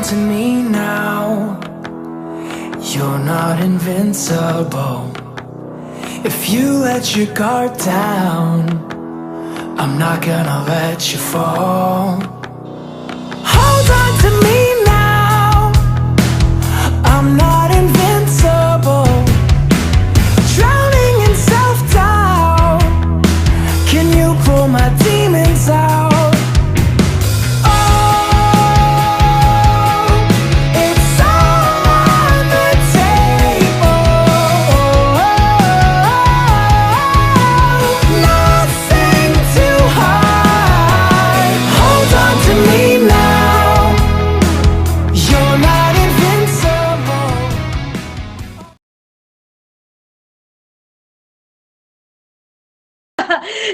to me now. You're not invincible. If you let your guard down, I'm not gonna let you fall. Hold on to me now. I'm not invincible. Drowning in self-doubt. Can you pull my demons out?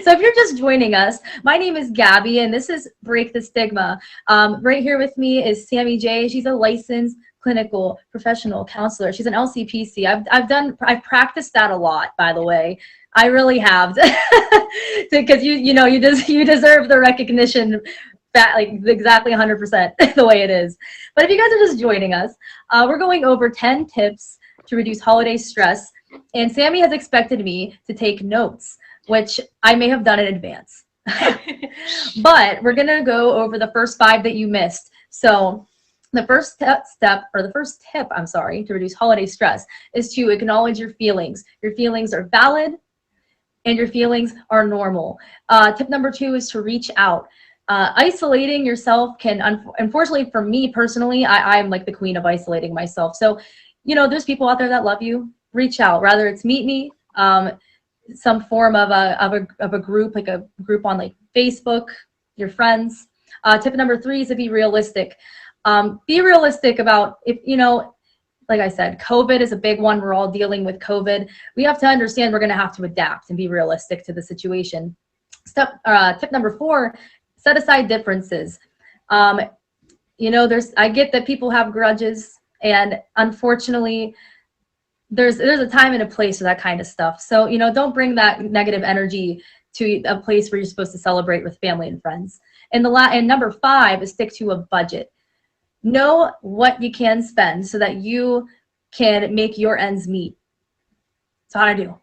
So if you're just joining us, my name is Gabby, and this is Break the Stigma. Right here with me is Sammy J. She's a licensed clinical professional counselor. She's an LCPC. I've practiced that a lot, by the way. I really have, because you deserve the recognition. Like exactly 100% the way it is. But if you guys are just joining us, we're going over 10 tips to reduce holiday stress, and Sammy has expected me to take notes, which I may have done in advance. But we're gonna go over the first 5 that you missed. So the first tip, I'm sorry, to reduce holiday stress is to acknowledge your feelings. Your feelings are valid and your feelings are normal. Tip number 2 is to reach out. Isolating yourself can, unfortunately for me personally, I'm like the queen of isolating myself. So, there's people out there that love you. Reach out, whether it's MeetMe, some form of a group, like a group on like Facebook, your friends. Tip number 3 is to be realistic. Be realistic about, if like I said, COVID is a big one. We're all dealing with COVID. We have to understand we're going to have to adapt and be realistic to the situation. Tip number 4, set aside differences. I get that people have grudges, and unfortunately, there's a time and a place for that kind of stuff. So, don't bring that negative energy to a place where you're supposed to celebrate with family and friends. And number 5 is stick to a budget. Know what you can spend so that you can make your ends meet. That's how I do.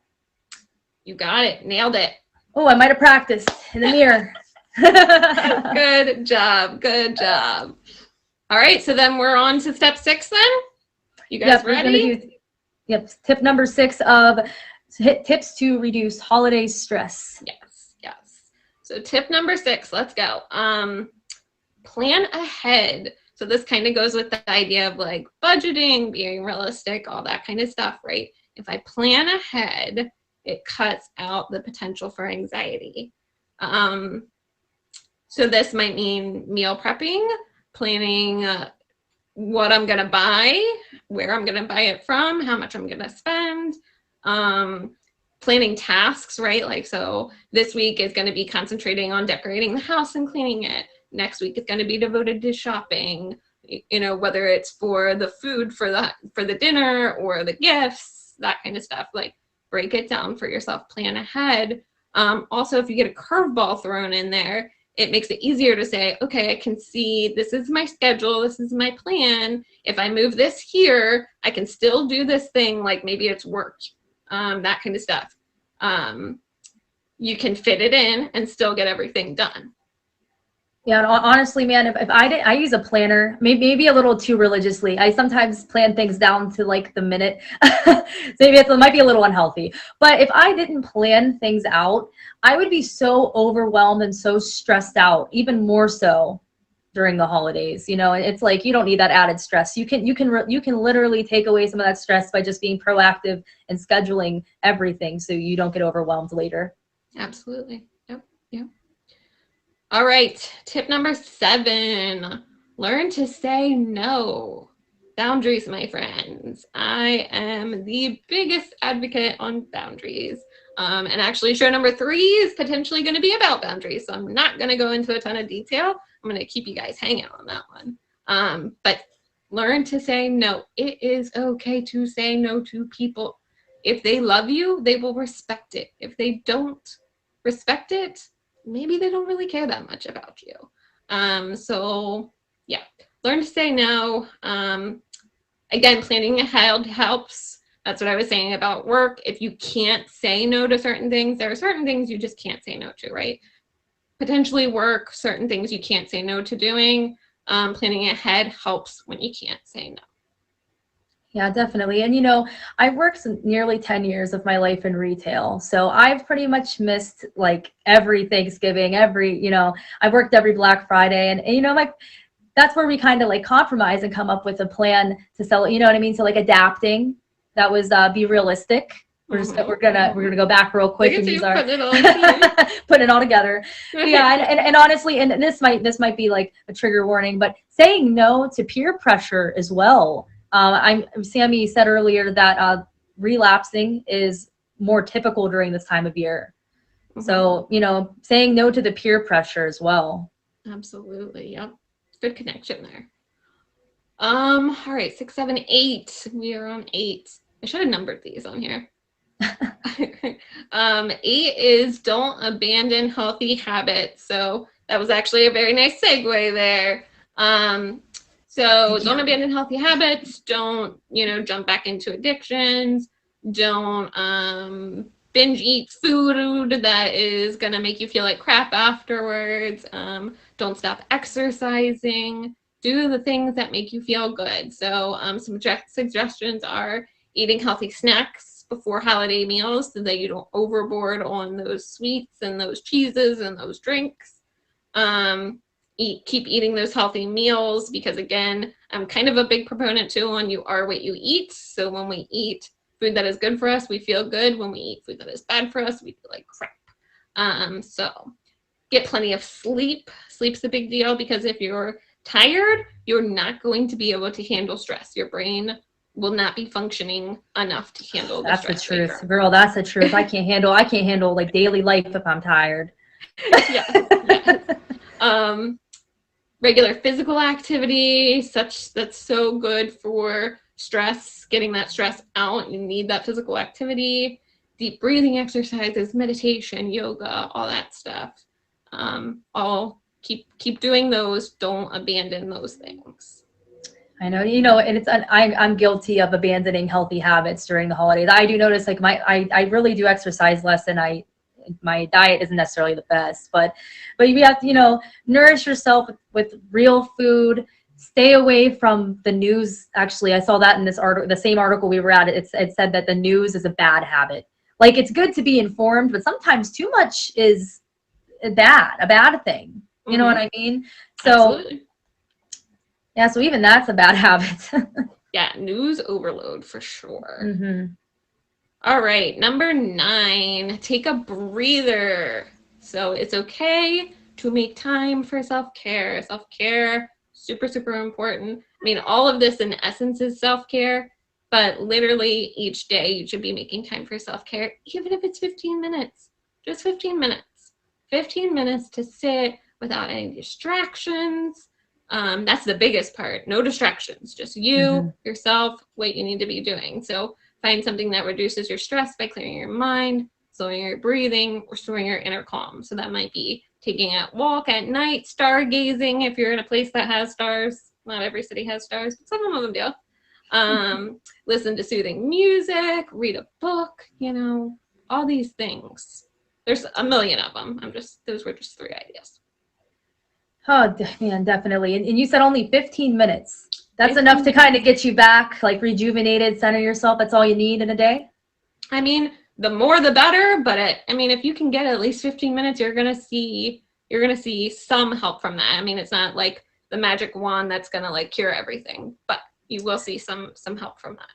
You got it. Nailed it. Oh, I might have practiced in the mirror. Good job. Good job. All right. So then we're on to step 6 then. You guys ready? Yep. Tip number 6 of tips to reduce holiday stress. Yes. So tip number 6, let's go. Plan ahead. So this kind of goes with the idea of like budgeting, being realistic, all that kind of stuff, right? If I plan ahead, it cuts out the potential for anxiety. So this might mean meal prepping, planning what I'm going to buy, where I'm going to buy it from, how much I'm going to spend, planning tasks, right? Like, so this week is going to be concentrating on decorating the house and cleaning it. Next week is going to be devoted to shopping, whether it's for the food for the dinner or the gifts, that kind of stuff. Like, break it down for yourself, plan ahead. Also, if you get a curveball thrown in there, it makes it easier to say, okay, I can see this is my schedule, this is my plan. If I move this here, I can still do this thing, like maybe it's work, that kind of stuff. You can fit it in and still get everything done. Yeah, honestly, man, if I use a planner, maybe a little too religiously. I sometimes plan things down to like the minute. So maybe it might be a little unhealthy. But if I didn't plan things out, I would be so overwhelmed and so stressed out, even more so during the holidays. It's like you don't need that added stress. You can literally take away some of that stress by just being proactive and scheduling everything so you don't get overwhelmed later. Absolutely. Yep. All right, tip number 7, learn to say no. Boundaries, my friends. I am the biggest advocate on boundaries. And actually show number 3 is potentially going to be about boundaries. So I'm not going to go into a ton of detail. I'm going to keep you guys hanging on that one. But learn to say no. It is okay to say no to people. If they love you, they will respect it. If they don't respect it, maybe they don't really care that much about you. So yeah, learn to say no. Again, planning ahead helps. That's what I was saying about work. If you can't say no to certain things, there are certain things you just can't say no to, right? Potentially work, certain things you can't say no to doing. Planning ahead helps when you can't say no. Yeah, definitely. And, you know, I've worked nearly 10 years of my life in retail. So I've pretty much missed like every Thanksgiving, every, you know, I've worked every Black Friday and you know, like that's where we kind of like compromise and come up with a plan to sell it. You know what I mean? So like adapting, that was be realistic. We're gonna go back real quick and use our putting it all together. Yeah, and honestly, and this might be like a trigger warning, but saying no to peer pressure as well. Sammy said earlier that relapsing is more typical during this time of year. So, you know, saying no to the peer pressure as well. Absolutely. Yep. Good connection there. All right, 6, 7, 8. We are on 8. I should have numbered these on here. 8 is don't abandon healthy habits. So that was actually a very nice segue there. So don't abandon healthy habits. Don't, you know, jump back into addictions. Don't binge eat food that is going to make you feel like crap afterwards. Don't stop exercising. Do the things that make you feel good. So some suggestions are eating healthy snacks before holiday meals so that you don't overboard on those sweets and those cheeses and those drinks. Keep eating those healthy meals because, again, I'm kind of a big proponent too on you are what you eat. So when we eat food that is good for us, we feel good. When we eat food that is bad for us, we feel like crap. So get plenty of sleep. Sleep's a big deal because if you're tired, you're not going to be able to handle stress. Your brain will not be functioning enough to handle the stress. That's the truth, girl. That's the truth. I can't handle like daily life if I'm tired. Yes. Regular physical activity, that's so good for stress, getting that stress out. You need that physical activity, deep breathing exercises, meditation, yoga, all that stuff. All keep doing those. Don't abandon those things. I know, you know, and I'm guilty of abandoning healthy habits during the holidays. I do notice like I really do exercise less than my diet isn't necessarily the best, but you have to, you know, nourish yourself with real food, stay away from the news. Actually, I saw that in this article, the same article we were at, it said that the news is a bad habit. Like it's good to be informed, but sometimes too much is a bad thing. You know what I mean? So absolutely. Yeah, so even that's a bad habit. Yeah, news overload for sure. All right, number 9, take a breather. So it's okay to make time for self-care. Self-care, super, super important. I mean, all of this in essence is self-care, but literally each day you should be making time for self-care, even if it's 15 minutes, just 15 minutes. 15 minutes to sit without any distractions. That's the biggest part. No distractions, just you, yourself, what you need to be doing. So find something that reduces your stress by clearing your mind, slowing your breathing, restoring your inner calm. So that might be taking a walk at night, stargazing if you're in a place that has stars. Not every city has stars, but some of them do. Listen to soothing music, read a book, you know, all these things. There's a million of them. Those were just 3 ideas. Oh, man, definitely. And you said only 15 minutes. That's enough to kind of get you back, like rejuvenated, center yourself. That's all you need in a day? I mean, the more the better, but if you can get at least 15 minutes, you're going to see some help from that. I mean, it's not like the magic wand that's going to like cure everything, but you will see some help from that.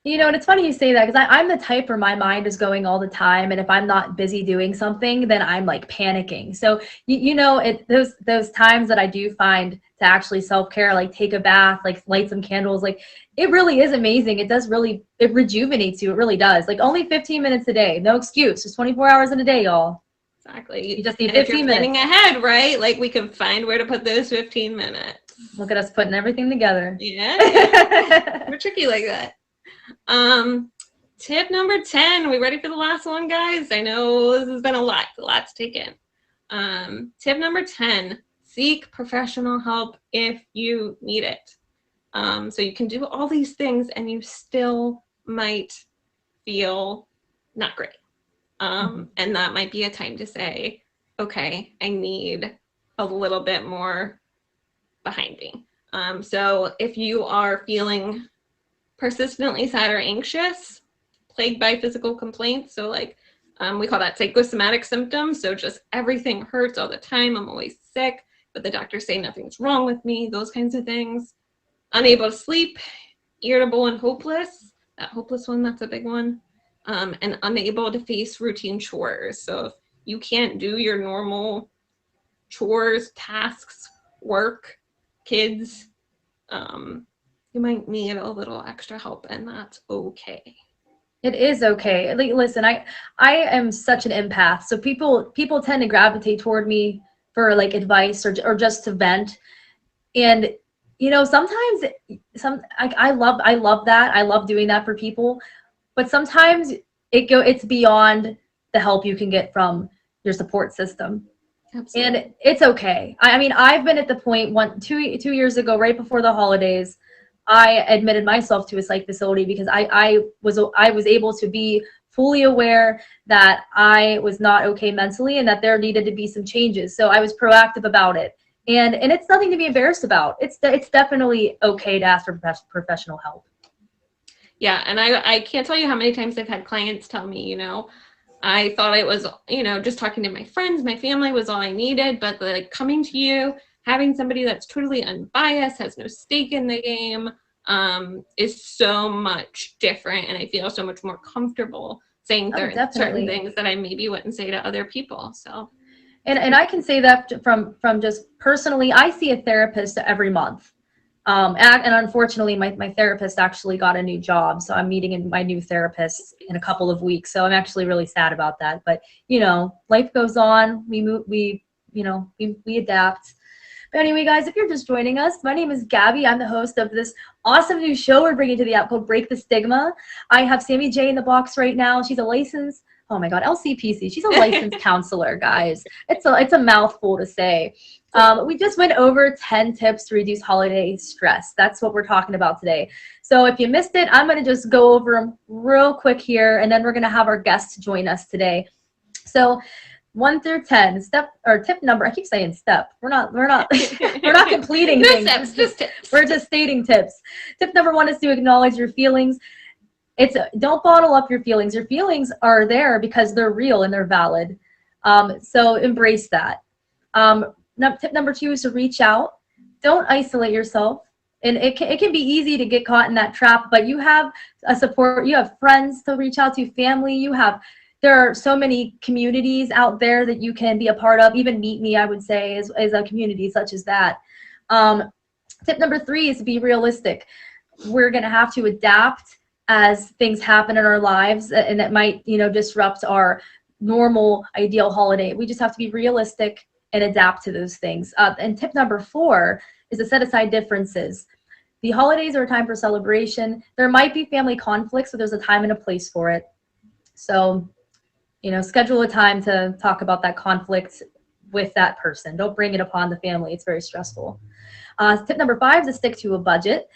You know, and it's funny you say that because I'm the type where my mind is going all the time. And if I'm not busy doing something, then I'm like panicking. So, you know, those times that I do find to actually self-care, like take a bath, like light some candles, like it really is amazing. It rejuvenates you. It really does. Like only 15 minutes a day. No excuse. Just 24 hours in a day, y'all. Exactly. You just need 15 minutes. If you're planning ahead, right? Like we can find where to put those 15 minutes. Look at us putting everything together. Yeah. We're tricky like that. Tip number 10. Are we ready for the last one, guys? I know this has been a lot to take in. Tip number 10, seek professional help if you need it. So you can do all these things and you still might feel not great. And that might be a time to say, okay, I need a little bit more behind me. So if you are feeling persistently sad or anxious, plagued by physical complaints, so like we call that psychosomatic symptoms, so just everything hurts all the time, I'm always sick, but the doctors say nothing's wrong with me, those kinds of things. Unable to sleep, irritable and hopeless, that hopeless one, that's a big one, and unable to face routine chores. So if you can't do your normal chores, tasks, work, kids, you might need a little extra help, and that's okay. It is okay. Like, listen, I am such an empath, so people tend to gravitate toward me for like advice or just to vent. And you know, sometimes I love that. I love doing that for people, but sometimes it's beyond the help you can get from your support system. Absolutely. And it's okay. I mean, I've been at the point two years ago, right before the holidays, I admitted myself to a psych facility because I was able to be fully aware that I was not okay mentally and that there needed to be some changes. So I was proactive about it. And it's nothing to be embarrassed about. It's definitely okay to ask for professional help. Yeah, and I can't tell you how many times I've had clients tell me, you know, I thought it was, you know, just talking to my friends, my family was all I needed, but like coming to you, having somebody that's totally unbiased, has no stake in the game, is so much different, and I feel so much more comfortable saying certain things that I maybe wouldn't say to other people. So, and I can say that from just personally, I see a therapist every month. And unfortunately, my therapist actually got a new job, so I'm meeting my new therapist in a couple of weeks. So I'm actually really sad about that. But you know, life goes on. We move. We adapt. But anyway, guys, if you're just joining us, my name is Gabby. I'm the host of this awesome new show we're bringing to the app called Break the Stigma. I have Sammy J in the box right now. She's a licensed, oh my God, LCPC. She's a licensed counselor, guys. It's a mouthful to say. We just went over 10 tips to reduce holiday stress. That's what we're talking about today. So if you missed it, I'm going to just go over them real quick here, and then we're going to have our guests join us today. So 1 through 10, tip number, I keep saying step. We're not completing no things. Steps, just tips. We're just stating tips. Tip number 1 is to acknowledge your feelings. Don't bottle up your feelings. Your feelings are there because they're real and they're valid. So embrace that. Tip number 2 is to reach out. Don't isolate yourself. And it can be easy to get caught in that trap, but you have a support, you have friends to reach out to, family, there are so many communities out there that you can be a part of. Even MeetMe, I would say, is a community such as that. Tip number 3 is to be realistic. We're going to have to adapt as things happen in our lives, and that might, disrupt our normal ideal holiday. We just have to be realistic and adapt to those things. And tip number 4 is to set aside differences. The holidays are a time for celebration. There might be family conflicts, so there's a time and a place for it. So, schedule a time to talk about that conflict with that person. Don't bring it upon the family. It's very stressful. Tip number 5 is to stick to a budget.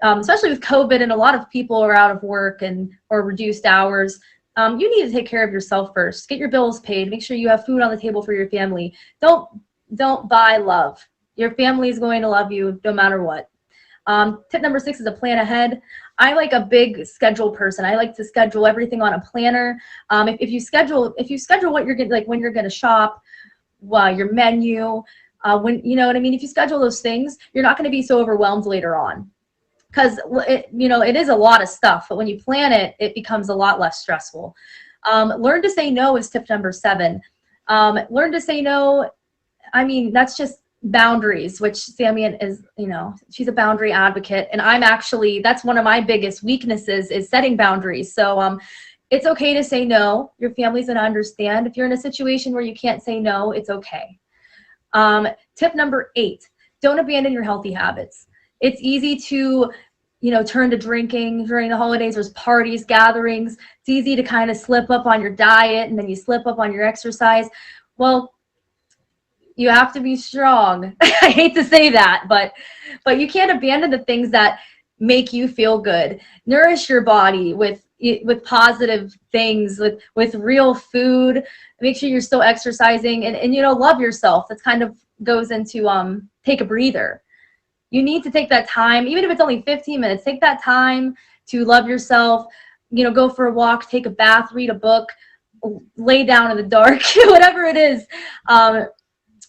Especially with COVID and a lot of people are out of work or reduced hours. You need to take care of yourself first. Get your bills paid. Make sure you have food on the table for your family. Don't buy love. Your family is going to love you no matter what. Tip number 6 is to plan ahead. I like a big schedule person. I like to schedule everything on a planner. If you schedule what you're gonna, like when you're gonna shop, your menu, when you know what I mean. If you schedule those things, you're not going to be so overwhelmed later on. Because it is a lot of stuff, but when you plan it, it becomes a lot less stressful. Learn to say no is tip number 7. Learn to say no. I mean, that's just boundaries, which Sammy is, she's a boundary advocate, and that's one of my biggest weaknesses is setting boundaries. So it's okay to say no. Your family's going to understand. If you're in a situation where you can't say no, it's okay. Tip number 8, don't abandon your healthy habits. It's easy to, turn to drinking during the holidays. There's parties, gatherings. It's easy to kind of slip up on your diet, and then you slip up on your exercise. Well, You have to be strong. I hate to say that, but you can't abandon the things that make you feel good. Nourish your body with positive things, with real food. Make sure you're still exercising, and you know, love yourself. That's kind of goes into take a breather. You need to take that time, even if it's only 15 minutes. Take that time to love yourself. You know, go for a walk, take a bath, read a book, lay down in the dark, whatever it is.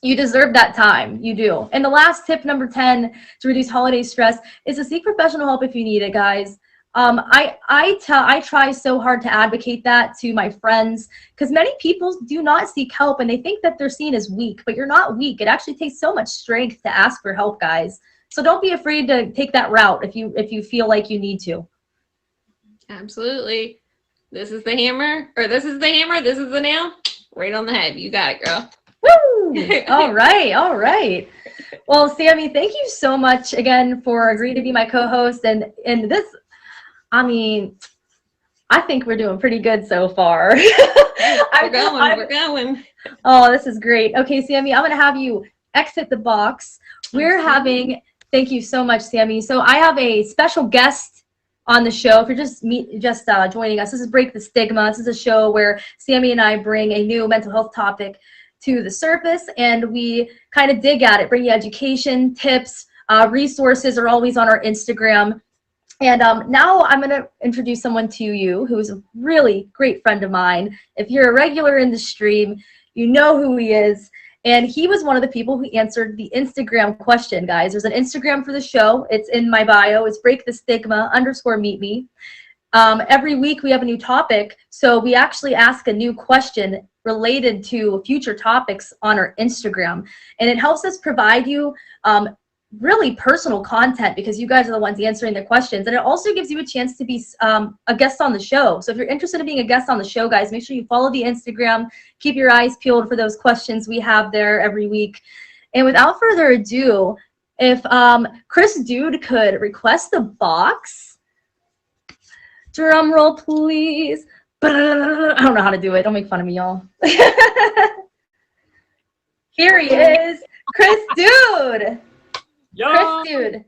You deserve that time. You do. And the last tip, number 10, to reduce holiday stress is to seek professional help if you need it, guys. I try so hard to advocate that to my friends, because many people do not seek help and they think that they're seen as weak, but you're not weak. It actually takes so much strength to ask for help, guys. So don't be afraid to take that route if you feel like you need to. Absolutely. This is the hammer, or this is the hammer, this is the nail. Right on the head. You got it, girl. Woo! All right, all right. Well, Sammy, thank you so much again for agreeing to be my co-host. And this, I mean, I think we're doing pretty good so far. We're going. Oh, this is great. Okay, Sammy, I'm going to have you exit the box. Thank you so much, Sammy. So I have a special guest on the show. If you're just joining us, this is Break the Stigma. This is a show where Sammy and I bring a new mental health topic to the surface, and we kind of dig at it, bring you education, tips, resources are always on our Instagram. And now I'm going to introduce someone to you who is a really great friend of mine. If you're a regular in the stream, you know who he is. And he was one of the people who answered the Instagram question, guys. There's an Instagram for the show. It's in my bio. It's breakthestigma_MeetMe. Every week we have a new topic. So we actually ask a new question related to future topics on our Instagram. And it helps us provide you really personal content, because you guys are the ones answering the questions. And it also gives you a chance to be a guest on the show. So if you're interested in being a guest on the show, guys, make sure you follow the Instagram. Keep your eyes peeled for those questions we have there every week. And without further ado, if Chris Dude could request the box. Drum roll, please. I don't know how to do it. Don't make fun of me, y'all. Here he is, Chris Dude. Yo. Chris Dude.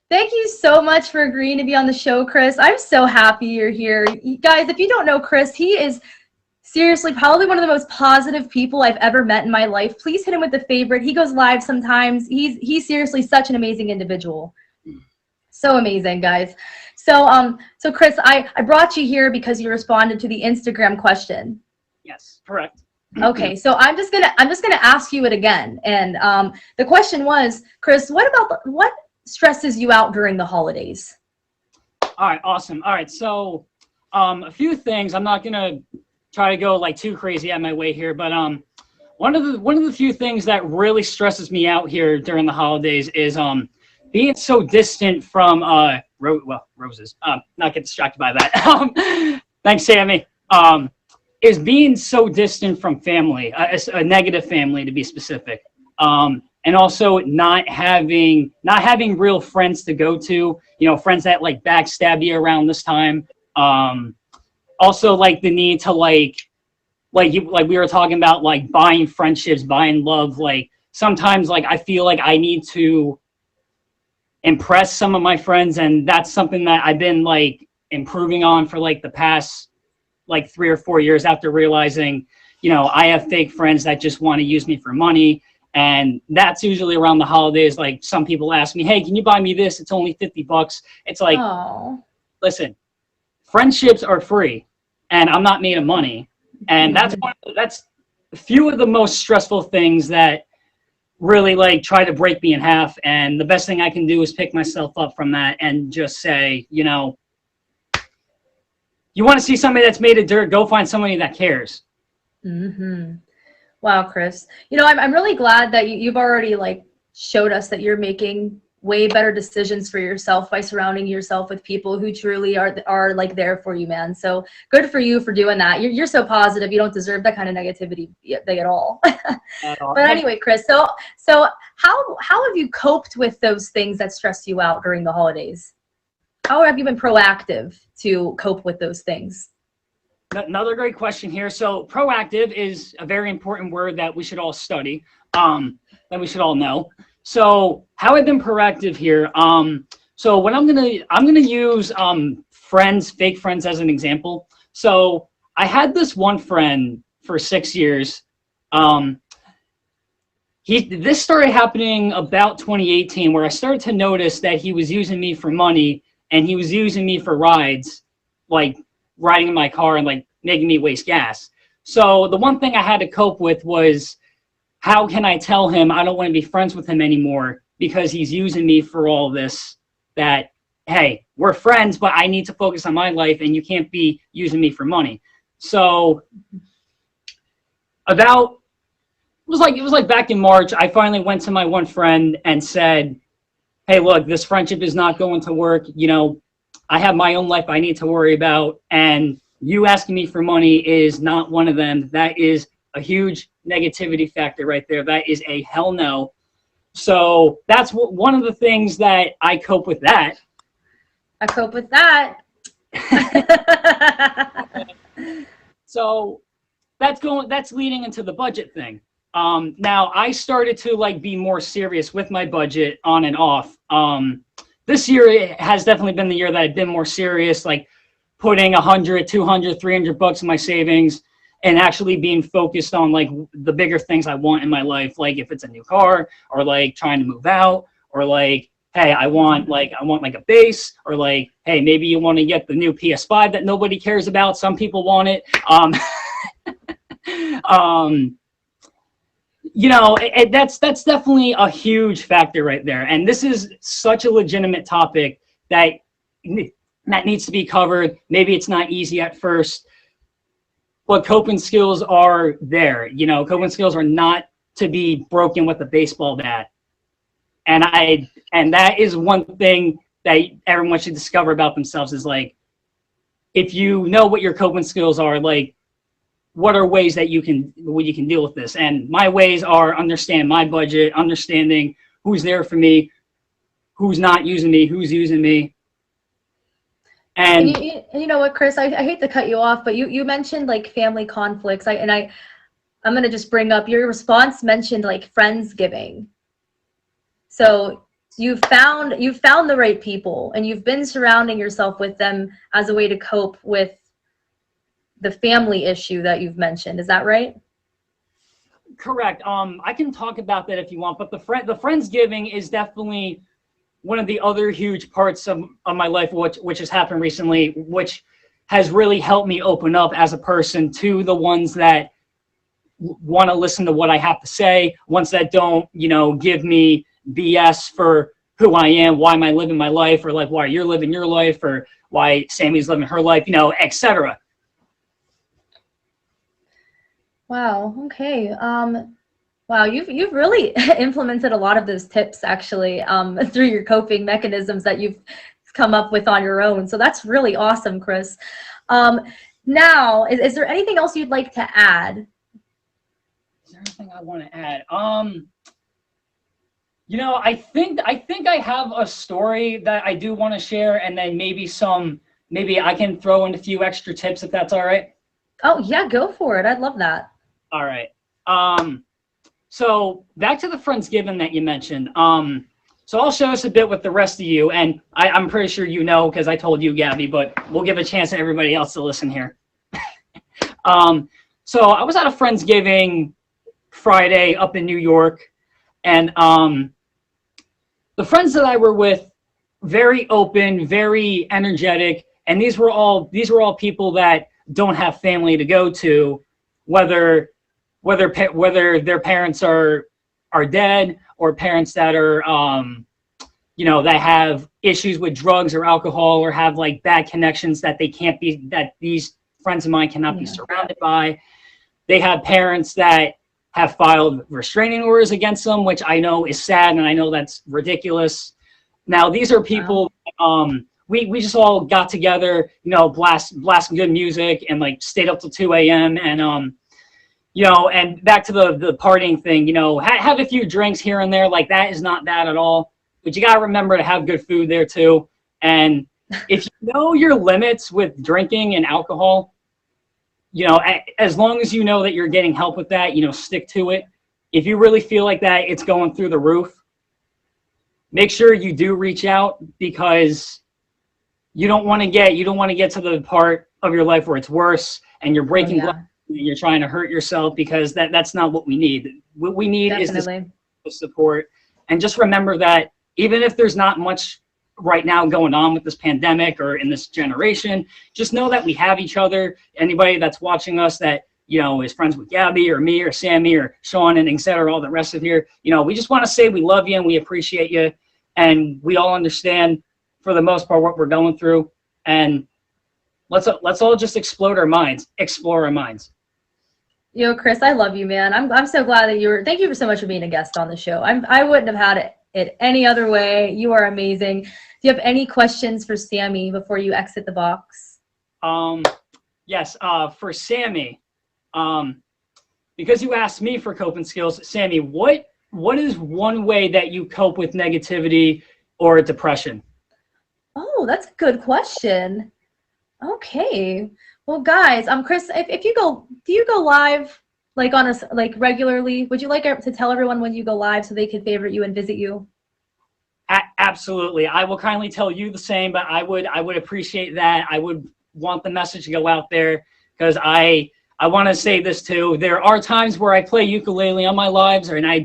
Thank you so much for agreeing to be on the show, Chris. I'm so happy you're here. You guys, if you don't know Chris, he is seriously probably one of the most positive people I've ever met in my life. Please hit him with a favorite. He goes live sometimes. He's seriously such an amazing individual. So amazing, guys. So Chris, I brought you here because you responded to the Instagram question. Yes, correct. Okay, so I'm just gonna ask you it again. And the question was, Chris, what stresses you out during the holidays? All right, awesome. All right, so a few things. I'm not gonna try to go like too crazy at my way here, but one of the few things that really stresses me out here during the holidays is being so distant from roses. Not get distracted by that. Thanks, Sammy. Is being so distant from family, a negative family to be specific, and also not having real friends to go to. You know, friends that like backstab you around this time. Also, like the need to like we were talking about, like buying friendships, buying love. Like sometimes, like I feel like I need to impress some of my friends, and that's something that I've been like improving on for like the past like 3 or 4 years, after realizing, you know, I have fake friends that just want to use me for money. And that's usually around the holidays. Like some people ask me, hey, can you buy me this? It's only $50. It's like, oh. Listen, friendships are free and I'm not made of money. And that's a few of the most stressful things that really like try to break me in half. And the best thing I can do is pick myself up from that and just say, you know, you want to see somebody that's made of dirt, go find somebody that cares. Mm-hmm. Wow, Chris. You know, I'm really glad that you've already like showed us that you're making way better decisions for yourself by surrounding yourself with people who truly are like there for you, man. So good for you for doing that. You're so positive. You don't deserve that kind of negativity at all. But anyway, Chris, so how have you coped with those things that stress you out during the holidays? How have you been proactive to cope with those things? Another great question here. So proactive is a very important word that we should all study, that we should all know. So how I've been proactive here. So what I'm gonna use friends, fake friends as an example. So I had this one friend for 6 years. This started happening about 2018, where I started to notice that he was using me for money and he was using me for rides, like riding in my car and like making me waste gas. So the one thing I had to cope with was, how can I tell him I don't want to be friends with him anymore because he's using me for all this, that, hey, we're friends, but I need to focus on my life and you can't be using me for money. So it was like back in March, I finally went to my one friend and said, hey, look, this friendship is not going to work. You know, I have my own life I need to worry about, and you asking me for money is not one of them. That is a huge negativity factor right there. That is a hell no. So that's one of the things that I cope with that. I cope with that. So that's leading into the budget thing. Now I started to like be more serious with my budget on and off. This year it has definitely been the year that I've been more serious, like putting 100, 200, 300 bucks in my savings and actually being focused on like the bigger things I want in my life. Like if it's a new car, or like trying to move out, or like, hey, I want like a bass, or like, hey, maybe you want to get the new PS5 that nobody cares about. Some people want it. You know, that's definitely a huge factor right there. And this is such a legitimate topic that needs to be covered. Maybe it's not easy at first, but coping skills are there. You know, coping skills are not to be broken with a baseball bat. And that is one thing that everyone should discover about themselves, is like, if you know what your coping skills are, like, what are ways that you can deal with this? And my ways are understand my budget, understanding who's there for me, who's not using me, who's using me. And you know what, Chris, I hate to cut you off, but you mentioned like family conflicts. I'm going to just bring up your response mentioned like Friendsgiving. So you've found the right people, and you've been surrounding yourself with them as a way to cope with the family issue that you've mentioned. Is that right? Correct. I can talk about that if you want, but the Friendsgiving is definitely one of the other huge parts of my life, which has happened recently, which has really helped me open up as a person to the ones that want to listen to what I have to say, ones that don't, you know, give me BS for who I am, why am I living my life, or like why you're living your life, or why Sammy's living her life, you know, etc. Wow. Okay. Wow. You've really implemented a lot of those tips actually through your coping mechanisms that you've come up with on your own. So that's really awesome, Chris. Now, is there anything else you'd like to add? Is there anything I want to add? You know, I think I have a story that I do want to share, and then maybe I can throw in a few extra tips if that's all right. Oh yeah, go for it. I'd love that. All right. So back to the Friendsgiving that you mentioned. So I'll show us a bit with the rest of you, and I'm pretty sure you know because I told you, Gabby, but we'll give a chance to everybody else to listen here. So I was at a Friendsgiving Friday up in New York, and the friends that I were with, very open, very energetic, and these were all people that don't have family to go to, whether their parents are dead, or parents that are you know, that have issues with drugs or alcohol, or have like bad connections that these friends of mine cannot be surrounded by. They have parents that have filed restraining orders against them, which I know is sad, and I know that's ridiculous. Now these are people. Wow. We just all got together, you know, blast good music, and like stayed up till 2 a.m. and you know, and back to the partying thing, you know, have a few drinks here and there, like that is not bad at all. But you got to remember to have good food there too. And if you know your limits with drinking and alcohol, you know, as long as you know that you're getting help with that, you know, stick to it. If you really feel like that it's going through the roof, make sure you do reach out, because you don't want to get to the part of your life where it's worse and you're breaking glass and you're trying to hurt yourself, because that's not what we need. What we need is this support. And just remember that even if there's not much right now going on with this pandemic or in this generation, just know that we have each other. Anybody that's watching us that, you know, is friends with Gabby or me or Sammy or Sean and et cetera, all the rest of here, you know, we just want to say we love you and we appreciate you. And we all understand for the most part what we're going through. And let's all just explore our minds. Yo, Chris, I love you, man. I'm so glad that thank you so much for being a guest on the show. I wouldn't have had it any other way. You are amazing. Do you have any questions for Sammy before you exit the box? Yes, for Sammy, because you asked me for coping skills, Sammy, what is one way that you cope with negativity or depression? Oh, that's a good question. Okay. Well, guys, Chris, if you go, do you go live like regularly? Would you like to tell everyone when you go live so they can favorite you and visit you? Absolutely. I will kindly tell you the same, but I would appreciate that. I would want the message to go out there, because I want to say this too. There are times where I play ukulele on my lives, and I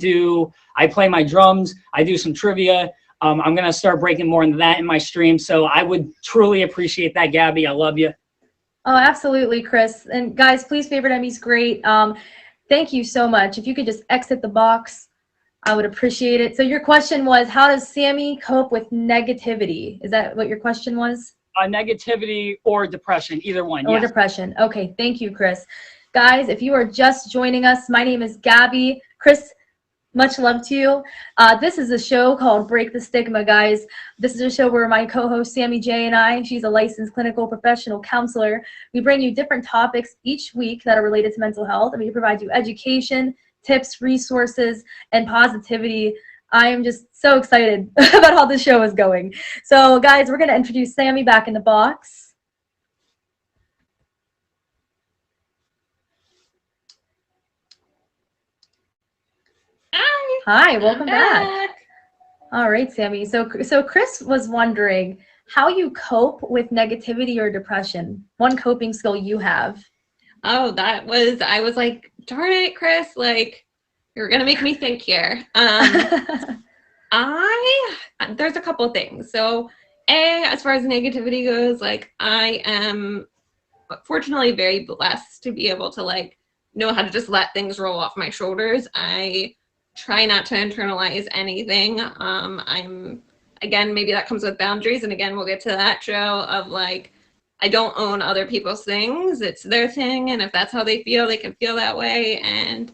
play my drums. I do some trivia. I'm going to start breaking more into that in my stream. So I would truly appreciate that, Gabby. I love you. Oh, absolutely, Chris. And guys, please favorite him. He's great. Thank you so much. If you could just exit the box, I would appreciate it. So your question was, how does Sammy cope with negativity? Is that what your question was? Negativity or depression, either one. Or depression. Okay, thank you, Chris. Guys, if you are just joining us, my name is Gabby. Chris, much love to you. This is a show called Break the Stigma, guys. This is a show where my co-host Sammy J and I, she's a licensed clinical professional counselor. We bring you different topics each week that are related to mental health, and we provide you education, tips, resources, and positivity. I am just so excited about how this show is going. So, guys, we're going to introduce Sammy back in the box. Hi, welcome back. All right, Sammy. So Chris was wondering how you cope with negativity or depression. One coping skill you have. Oh, I was like, darn it, Chris, like, you're going to make me think here. There's a couple things. So, as far as negativity goes, like, I am fortunately very blessed to be able to, like, know how to just let things roll off my shoulders. I try not to internalize anything. Again, maybe that comes with boundaries. And again, we'll get to that show of, like, I don't own other people's things. It's their thing. And if that's how they feel, they can feel that way. And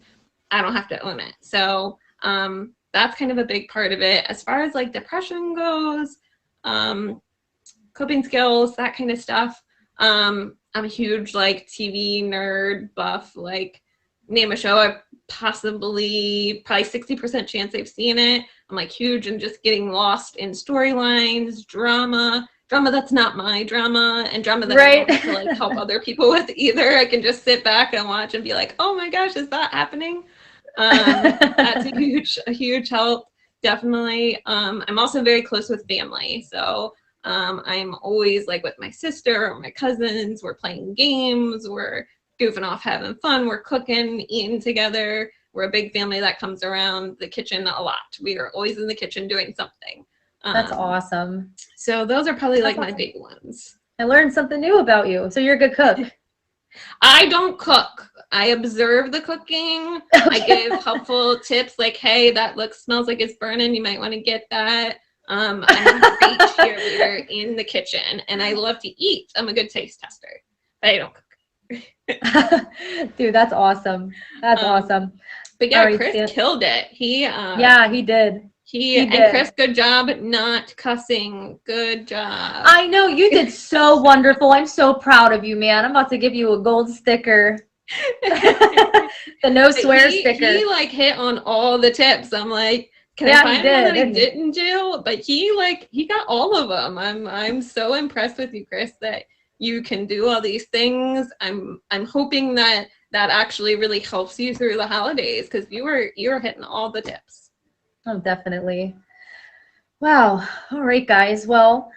I don't have to own it. So that's kind of a big part of it. As far as, like, depression goes, coping skills, that kind of stuff. I'm a huge, like, TV nerd buff. Like, name a show, I've probably 60% chance I've seen it. I'm, like, huge and just getting lost in storylines, drama that's not my drama, and drama that I don't have to, like, help other people with either. I can just sit back and watch and be like, oh my gosh, is that happening? That's a huge help, definitely. I'm also very close with family, so I'm always, like, with my sister or my cousins. We're playing games, we're goofing off, having fun, we're cooking, eating together. We're a big family that comes around the kitchen a lot. We are always in the kitchen doing something. That's awesome. So those are probably my big ones. I learned something new about you. So you're a good cook. I don't cook. I observe the cooking. Okay. I give helpful tips like, hey, that smells like it's burning. You might want to get that. I'm a great cheerleader in the kitchen, and I love to eat. I'm a good taste tester, but I don't cook. Dude, that's awesome. That's awesome. But yeah, right, Chris killed it. He did. And Chris, good job not cussing. Good job. I know, you did so wonderful. I'm so proud of you, man. I'm about to give you a gold sticker. The no swear sticker. He, like, hit on all the tips. I'm like, can I find one that he didn't do? But he got all of them. I'm so impressed with you, Chris, that you can do all these things. I'm hoping that actually really helps you through the holidays, because you're hitting all the tips. Oh, definitely. Wow. All right, guys. Well,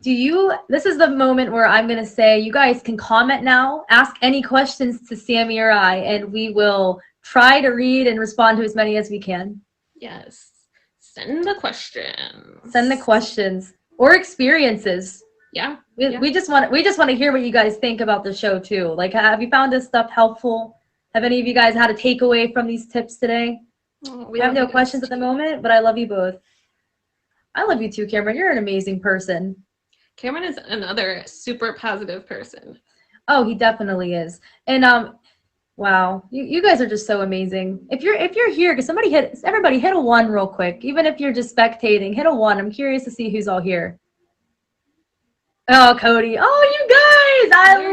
this is the moment where I'm going to say you guys can comment now, ask any questions to Sammy or I, and we will try to read and respond to as many as we can. Yes. Send the questions. Send the questions or experiences. Yeah. We just want to hear what you guys think about the show too. Like, have you found this stuff helpful? Have any of you guys had a takeaway from these tips today? We have no questions at the moment, but I love you both. I love you too, Cameron. You're an amazing person. Cameron is another super positive person. Oh, he definitely is. And wow, you guys are just so amazing. If you're here, because everybody hit a 1 real quick. Even if you're just spectating, hit a 1. I'm curious to see who's all here. Oh, Cody. Oh, you guys, I love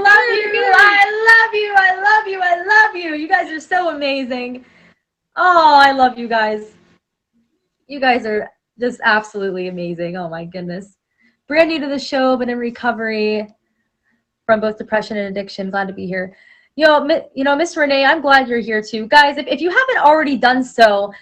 you. You guys are so amazing. Oh, I love you guys. You guys are just absolutely amazing. Oh my goodness. Brand new to the show, but in recovery from both depression and addiction. Glad to be here. You know, Miss Renee, I'm glad you're here too. Guys, if you haven't already done so,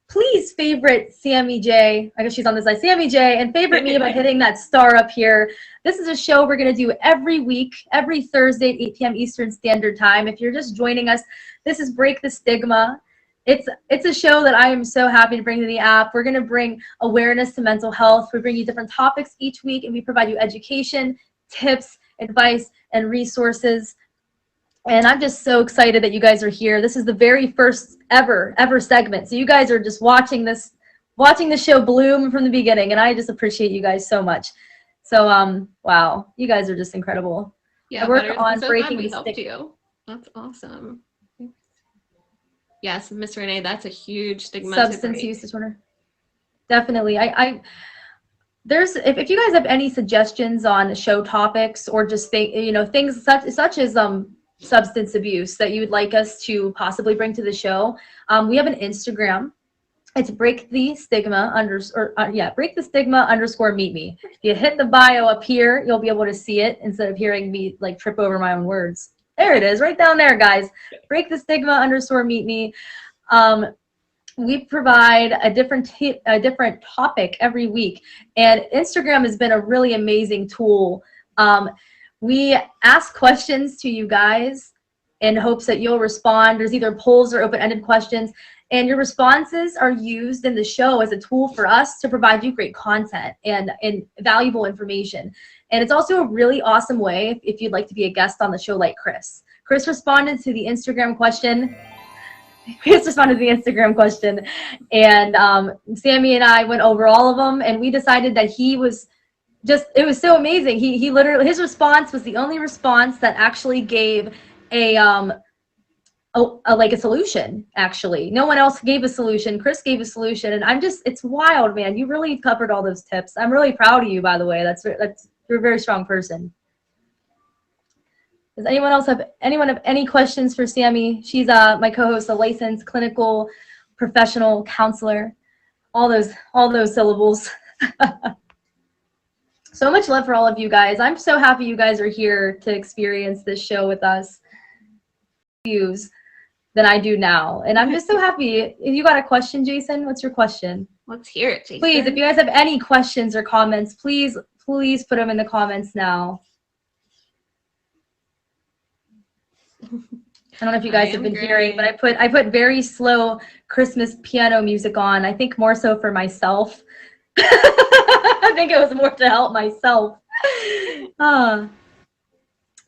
please favorite Sammy J. I guess she's on this side. Sammy J. And favorite me by hitting that star up here. This is a show we're going to do every week, every Thursday at 8 p.m. Eastern Standard Time. If you're just joining us, this is Break the Stigma. It's a show that I am so happy to bring to the app. We're going to bring awareness to mental health. We bring you different topics each week, and we provide you education, tips, advice, and resources. And I'm just so excited that you guys are here. This is the very first ever segment. So you guys are just watching the show bloom from the beginning, and I just appreciate you guys so much. So wow, you guys are just incredible. Yeah, I work on breaking the helped you. That's awesome. Yes, Miss Renee, that's a huge stigma. Substance use disorder. Definitely. If you guys have any suggestions on show topics or just things such as substance abuse that you would like us to possibly bring to the show, we have an Instagram. It's break the stigma _ meet me. If you hit the bio up here, you'll be able to see it instead of hearing me like trip over my own words. There it is, right down there, guys. Break the stigma _ meet me. We provide a different topic every week, and Instagram has been a really amazing tool. We ask questions to you guys in hopes that you'll respond. There's either polls or open-ended questions, and your responses are used in the show as a tool for us to provide you great content and valuable information. And it's also a really awesome way if you'd like to be a guest on the show like Chris. Chris responded to the Instagram question. And Sammy and I went over all of them, and we decided that it was so amazing. He literally, his response was the only response that actually gave a solution. Actually, no one else gave a solution. Chris gave a solution, and it's wild, man. You really covered all those tips. I'm really proud of you, by the way. You're a very strong person. Does anyone have any questions for Sammy? She's my co-host, a licensed clinical professional counselor. All those syllables. So much love for all of you guys. I'm so happy you guys are here to experience this show with us. Than I do now. And I'm just so happy. If you got a question, Jason, what's your question? Let's hear it, Jason. Please, if you guys have any questions or comments, please put them in the comments now. I don't know if you guys have been hearing, but I put very slow Christmas piano music on. I think more so for myself. I think it was more to help myself.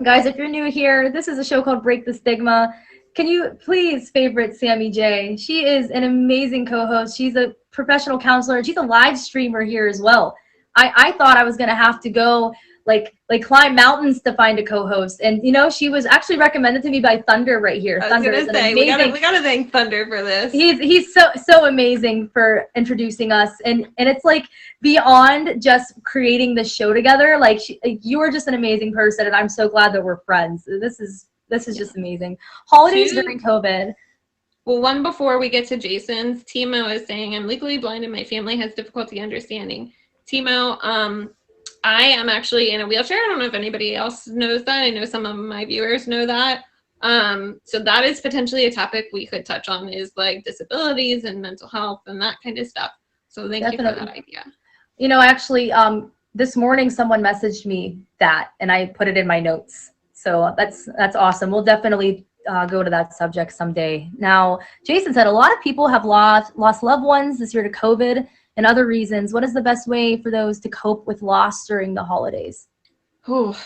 Guys, if you're new here, this is a show called Break the Stigma. Can you please favorite Sammy J? She is an amazing co-host. She's a professional counselor, and she's a live streamer here as well. I thought I was gonna have to go like climb mountains to find a co-host, and she was actually recommended to me by Thunder right here. Thunder is amazing. We gotta thank Thunder for this. He's so amazing for introducing us, and it's like beyond just creating the show together. Like you are just an amazing person, and I'm so glad that we're friends. This is just amazing. Holidays during COVID. Well, one before we get to Jason's, Timo is saying, I'm legally blind and my family has difficulty understanding. Timo, I am actually in a wheelchair. I don't know if anybody else knows that. I know some of my viewers know that. So that is potentially a topic we could touch on, is like disabilities and mental health and that kind of stuff. So thank you for that idea. You know, actually, this morning someone messaged me that, and I put it in my notes. So that's awesome. We'll definitely go to that subject someday. Now, Jason said a lot of people have lost loved ones this year to COVID and other reasons. What is the best way for those to cope with loss during the holidays? Oh,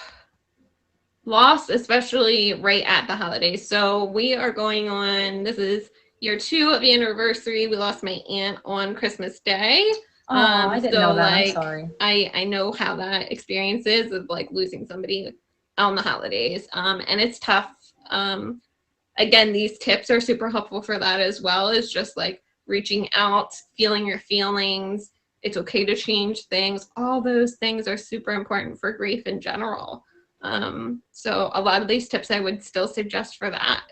loss, especially right at the holidays. So we are going on, this is year 2 of the anniversary. We lost my aunt on Christmas Day. Oh, I didn't know that. Like, I'm sorry. I know how that experience is, of like losing somebody on the holidays. And it's tough. Again, these tips are super helpful for that as well, is just like reaching out, feeling your feelings. It's okay to change things. All those things are super important for grief in general. So a lot of these tips I would still suggest for that.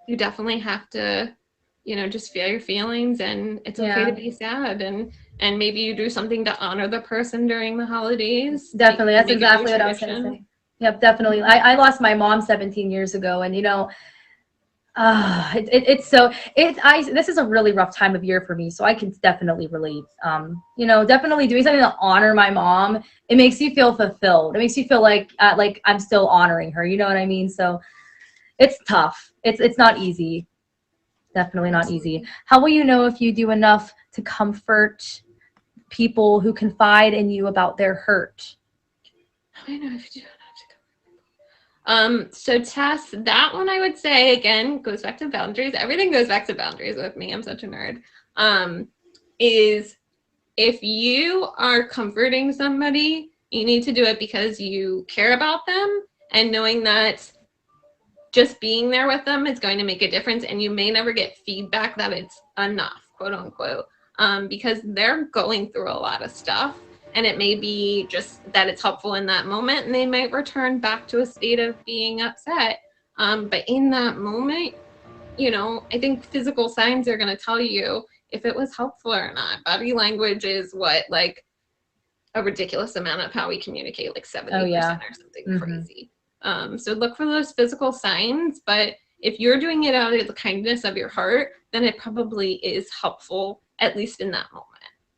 You definitely have to, you know, just feel your feelings, and it's okay to be sad, and maybe you do something to honor the person during the holidays. Definitely. That's exactly what I was going to say. Yep, definitely. I lost my mom 17 years ago, and you know, this is a really rough time of year for me, so I can definitely relate. You know, definitely doing something to honor my mom, it makes you feel fulfilled. It makes you feel like I'm still honoring her. You know what I mean? So it's tough. It's not easy. Definitely not easy. How will you know if you do enough to comfort people who confide in you about their hurt? How do I know if you do enough to comfort people? So Tess, that one I would say, again, goes back to boundaries. Everything goes back to boundaries with me. I'm such a nerd. Is if you are comforting somebody, you need to do it because you care about them, and knowing that just being there with them is going to make a difference, and you may never get feedback that it's enough, quote unquote, because they're going through a lot of stuff, and it may be just that it's helpful in that moment, and they might return back to a state of being upset. But in that moment, you know, I think physical signs are going to tell you if it was helpful or not. Body language is what, like, a ridiculous amount of how we communicate, like 70% or something crazy. So look for those physical signs, but if you're doing it out of the kindness of your heart, then it probably is helpful, at least in that moment.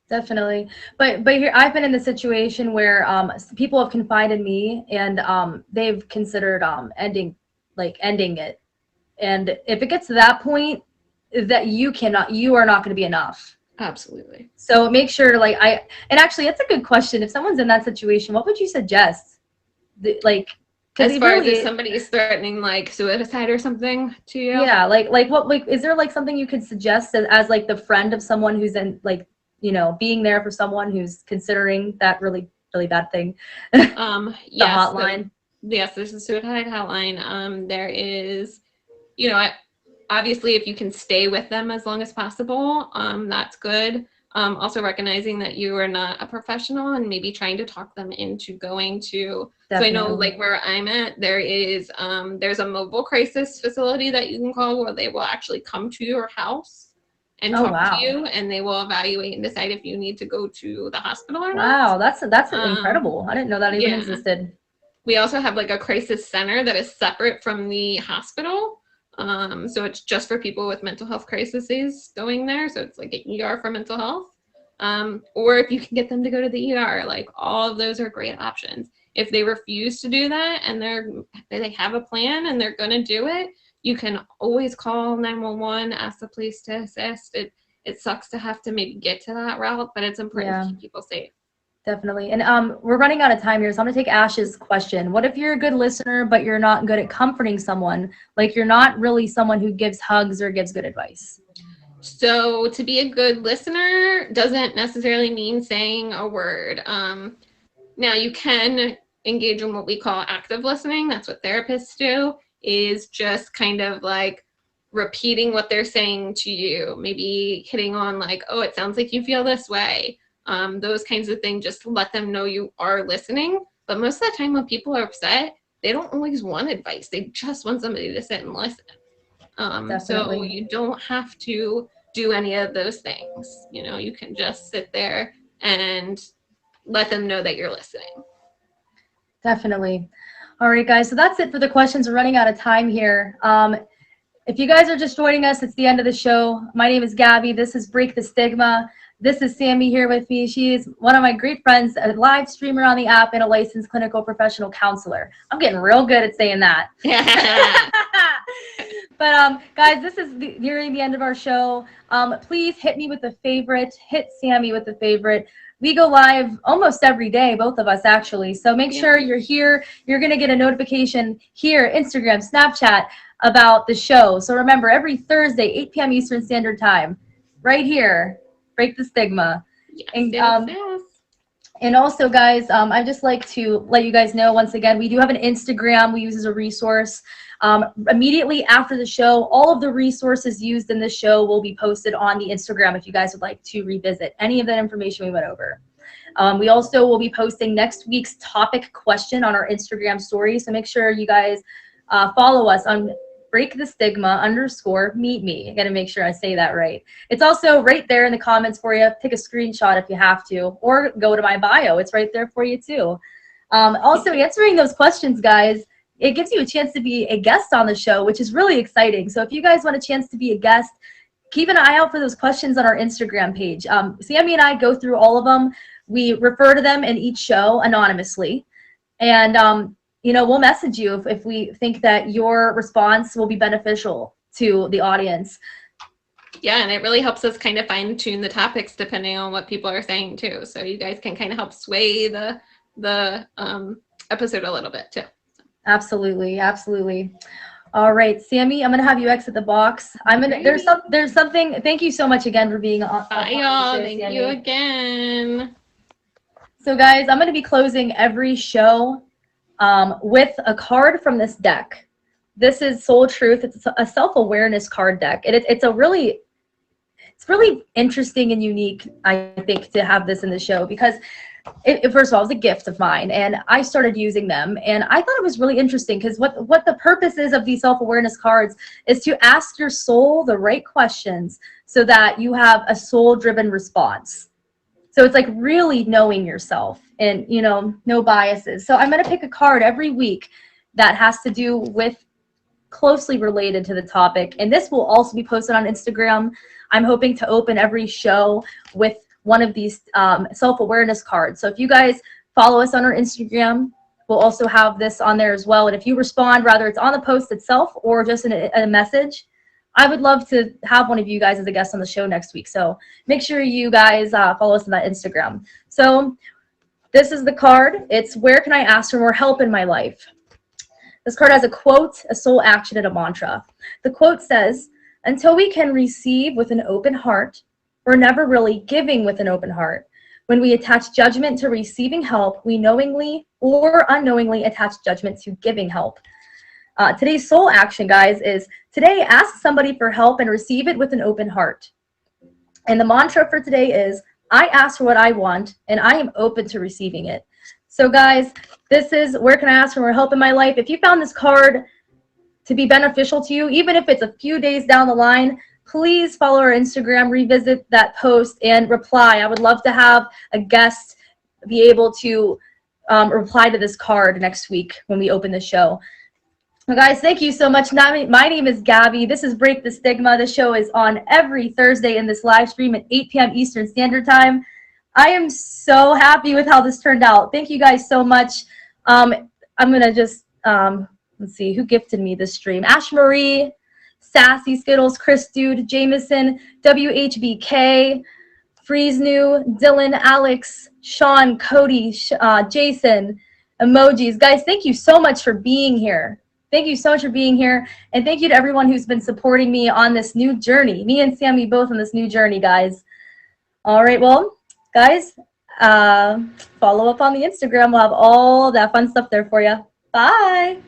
Definitely. But here, I've been in the situation where people have confided in me, and they've considered ending it. And if it gets to that point, that you are not going to be enough. Absolutely. So make sure, and actually, it's a good question. If someone's in that situation, what would you suggest? As far as if somebody is threatening like suicide or something to you? Yeah, is there like something you could suggest as like the friend of someone who's in, like, you know, being there for someone who's considering that really, really bad thing? Yes, the hotline. Yes, there's a suicide hotline. There is, you know, obviously if you can stay with them as long as possible, that's good. Also recognizing that you are not a professional, and maybe trying to talk them into going to, Definitely. So I know, like, where I'm at, there is, there's a mobile crisis facility that you can call, where they will actually come to your house and talk to you, and they will evaluate and decide if you need to go to the hospital or not. Wow, that's incredible. I didn't know that even existed. We also have like a crisis center that is separate from the hospital. So it's just for people with mental health crises going there. So it's like an ER for mental health. Or if you can get them to go to the ER, like, all of those are great options. If they refuse to do that, and they have a plan and they're going to do it, you can always call 911, ask the police to assist. It sucks to have to maybe get to that route, but it's important to keep people safe. Definitely. And we're running out of time here, so I'm going to take Ash's question. What if you're a good listener, but you're not good at comforting someone? Like, you're not really someone who gives hugs or gives good advice. So to be a good listener doesn't necessarily mean saying a word. Now, you can engage in what we call active listening. That's what therapists do, is just kind of like repeating what they're saying to you. Maybe hitting on like, oh, it sounds like you feel this way. Those kinds of things, just to let them know you are listening. But most of the time when people are upset, they don't always want advice. They just want somebody to sit and listen. So you don't have to do any of those things. You know, you can just sit there and let them know that you're listening. Definitely. All right, guys. So that's it for the questions. We're running out of time here. If you guys are just joining us, it's the end of the show. My name is Gabby. This is Break the Stigma. This is Sammy here with me. She is one of my great friends, a live streamer on the app, and a licensed clinical professional counselor. I'm getting real good at saying that. But guys, this is nearing the end of our show. Please hit me with a favorite. Hit Sammy with a favorite. We go live almost every day, both of us actually. So make sure you're here. You're going to get a notification here, Instagram, Snapchat, about the show. So remember, every Thursday, 8 p.m. Eastern Standard Time, right here, Break the Stigma. And also, guys, I'd just like to let you guys know, once again, we do have an Instagram we use as a resource. Immediately after the show, all of the resources used in this show will be posted on the Instagram if you guys would like to revisit any of that information we went over. We also will be posting next week's topic question on our Instagram story, so make sure you guys follow us on breakthestigma_MeetMe. I got to make sure I say that right. It's also right there in the comments for you. Take a screenshot if you have to, or go to my bio. It's right there for you too. Also, answering those questions, guys, it gives you a chance to be a guest on the show, which is really exciting. So if you guys want a chance to be a guest, keep an eye out for those questions on our Instagram page. Sammy and I go through all of them. We refer to them in each show anonymously. And you know, we'll message you if we think that your response will be beneficial to the audience. Yeah, and it really helps us kind of fine tune the topics depending on what people are saying too. So you guys can kind of help sway the episode a little bit too. Absolutely, absolutely. All right, Sammy, I'm gonna have you exit the box. There's something. Thank you so much again for being on. Bye, y'all. Thank you again. So, guys, I'm gonna be closing every show with a card from this deck. This is Soul Truth. It's a self-awareness card deck. It's really interesting and unique, I think, to have this in the show because first of all, it was a gift of mine, and I started using them, and I thought it was really interesting because what the purpose is of these self-awareness cards is to ask your soul the right questions so that you have a soul-driven response. So it's like really knowing yourself and, you know, no biases. So I'm going to pick a card every week that has to do with closely related to the topic. And this will also be posted on Instagram. I'm hoping to open every show with one of these self-awareness cards. So if you guys follow us on our Instagram, we'll also have this on there as well. And if you respond, whether it's on the post itself or just in a message, I would love to have one of you guys as a guest on the show next week. So make sure you guys follow us on that Instagram. So this is the card. It's where can I ask for more help in my life? This card has a quote, a soul action, and a mantra. The quote says, until we can receive with an open heart, we're never really giving with an open heart. When we attach judgment to receiving help, we knowingly or unknowingly attach judgment to giving help. Today's soul action, guys, is today ask somebody for help and receive it with an open heart. And the mantra for today is, I ask for what I want, and I am open to receiving it. So, guys, this is where can I ask for more help in my life? If you found this card to be beneficial to you, even if it's a few days down the line, please follow our Instagram, revisit that post, and reply. I would love to have a guest be able to reply to this card next week when we open the show. Well, guys, thank you so much. My name is Gabby. This is Break the Stigma. The show is on every Thursday in this live stream at 8 p.m. Eastern Standard Time. I am so happy with how this turned out. Thank you guys so much. I'm going to just, let's see, who gifted me this stream? Ash Marie, Sassy Skittles, Chris Dude, Jameson, WHBK, Freeze New, Dylan, Alex, Sean, Cody, Jason, emojis. Guys, thank you so much for being here. Thank you so much for being here. And thank you to everyone who's been supporting me on this new journey. Me and Sammy both on this new journey, guys. All right, well, guys, follow up on the Instagram. We'll have all that fun stuff there for you. Bye.